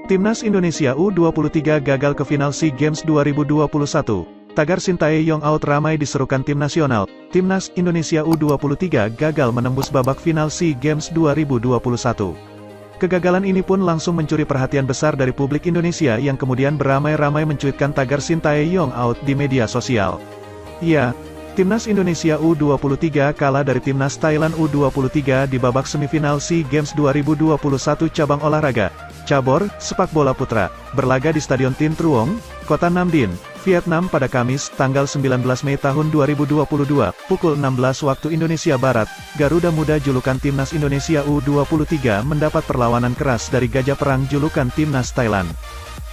Timnas Indonesia U23 gagal ke final SEA Games 2021. Tagar Sintayong out ramai diserukan tim nasional. Timnas Indonesia U23 gagal menembus babak final SEA Games 2021. Kegagalan ini pun langsung mencuri perhatian besar dari publik Indonesia yang kemudian beramai-ramai mencuitkan tagar Sintayong out di media sosial. Ya, Timnas Indonesia U23 kalah dari Timnas Thailand U23 di babak semifinal SEA Games 2021 cabang olahraga cabur sepak bola putra, berlaga di Stadion Tin Truong, Kota Nam Dinh, Vietnam pada Kamis, tanggal 19 Mei tahun 2022, pukul 16 waktu Indonesia Barat. Garuda Muda julukan Timnas Indonesia U23 mendapat perlawanan keras dari Gajah Perang julukan Timnas Thailand.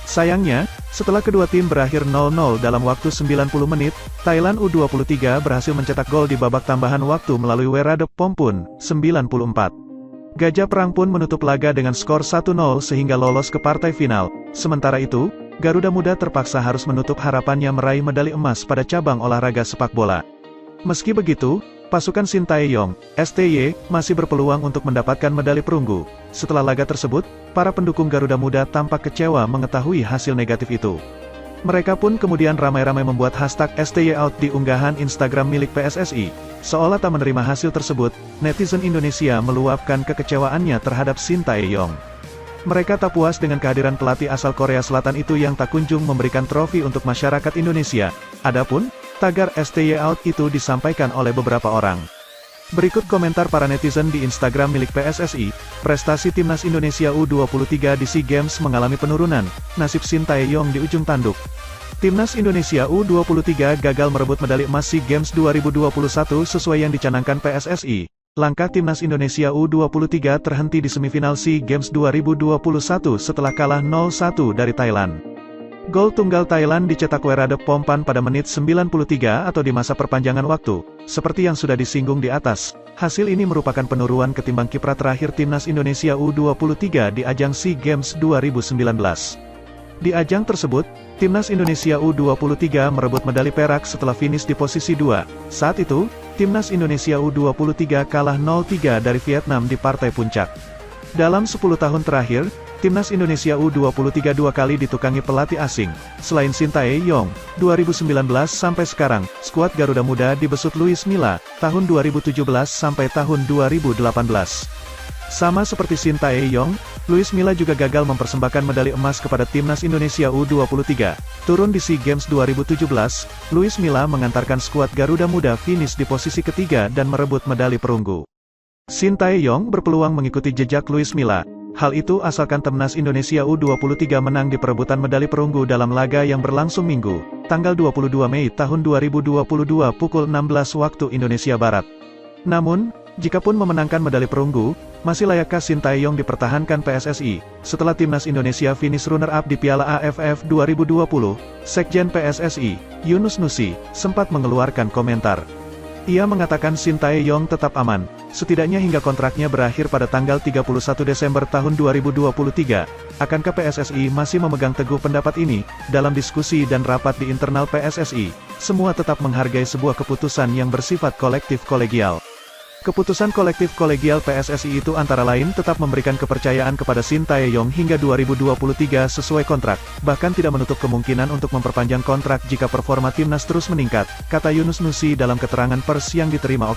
Sayangnya, setelah kedua tim berakhir 0-0 dalam waktu 90 menit, Thailand U23 berhasil mencetak gol di babak tambahan waktu melalui Weradep-Pompun, 94. Gajah Perang pun menutup laga dengan skor 1-0 sehingga lolos ke partai final. Sementara itu, Garuda Muda terpaksa harus menutup harapannya meraih medali emas pada cabang olahraga sepak bola. Meski begitu, pasukan Sintayong, STY, masih berpeluang untuk mendapatkan medali perunggu. Setelah laga tersebut, para pendukung Garuda Muda tampak kecewa mengetahui hasil negatif itu. Mereka pun kemudian ramai-ramai membuat hashtag STYOut di unggahan Instagram milik PSSI. Seolah tak menerima hasil tersebut, netizen Indonesia meluapkan kekecewaannya terhadap Sintayong. Mereka tak puas dengan kehadiran pelatih asal Korea Selatan itu yang tak kunjung memberikan trofi untuk masyarakat Indonesia. Adapun, tagar STYOut itu disampaikan oleh beberapa orang. Berikut komentar para netizen di Instagram milik PSSI, prestasi Timnas Indonesia U23 di SEA Games mengalami penurunan, nasib Sintayong di ujung tanduk. Timnas Indonesia U23 gagal merebut medali emas SEA Games 2021 sesuai yang dicanangkan PSSI. Langkah Timnas Indonesia U23 terhenti di semifinal SEA Games 2021 setelah kalah 0-1 dari Thailand. Gol tunggal Thailand dicetak Weradep-Pompun pada menit 93 atau di masa perpanjangan waktu. Seperti yang sudah disinggung di atas, hasil ini merupakan penurunan ketimbang kiprah terakhir Timnas Indonesia U23 di ajang SEA Games 2019. Di ajang tersebut, Timnas Indonesia U23 merebut medali perak setelah finish di posisi 2. Saat itu, Timnas Indonesia U23 kalah 0-3 dari Vietnam di partai puncak. Dalam 10 tahun terakhir, Timnas Indonesia U23 dua kali ditukangi pelatih asing. Selain Sintayong, 2019 sampai sekarang, skuad Garuda Muda dibesut Luis Milla, tahun 2017 sampai tahun 2018. Sama seperti Sintayong, Luis Milla juga gagal mempersembahkan medali emas kepada Timnas Indonesia U23. Turun di SEA Games 2017, Luis Milla mengantarkan skuad Garuda Muda finish di posisi ketiga dan merebut medali perunggu. Sintayong berpeluang mengikuti jejak Luis Milla. Hal itu asalkan Timnas Indonesia U23 menang di perebutan medali perunggu dalam laga yang berlangsung Minggu, tanggal 22 Mei tahun 2022 pukul 16 waktu Indonesia Barat. Namun, jikapun memenangkan medali perunggu, masih layakkah Sintayong dipertahankan PSSI? Setelah Timnas Indonesia finish runner-up di Piala AFF 2020, Sekjen PSSI, Yunus Nusi, sempat mengeluarkan komentar. Ia mengatakan Sintayong tetap aman, setidaknya hingga kontraknya berakhir pada tanggal 31 Desember tahun 2023. Akankah PSSI masih memegang teguh pendapat ini? Dalam diskusi dan rapat di internal PSSI, semua tetap menghargai sebuah keputusan yang bersifat kolektif kolegial. Keputusan kolektif kolegial PSSI itu antara lain tetap memberikan kepercayaan kepada Sintayong hingga 2023 sesuai kontrak, bahkan tidak menutup kemungkinan untuk memperpanjang kontrak jika performa timnas terus meningkat, kata Yunus Nusi dalam keterangan pers yang diterima.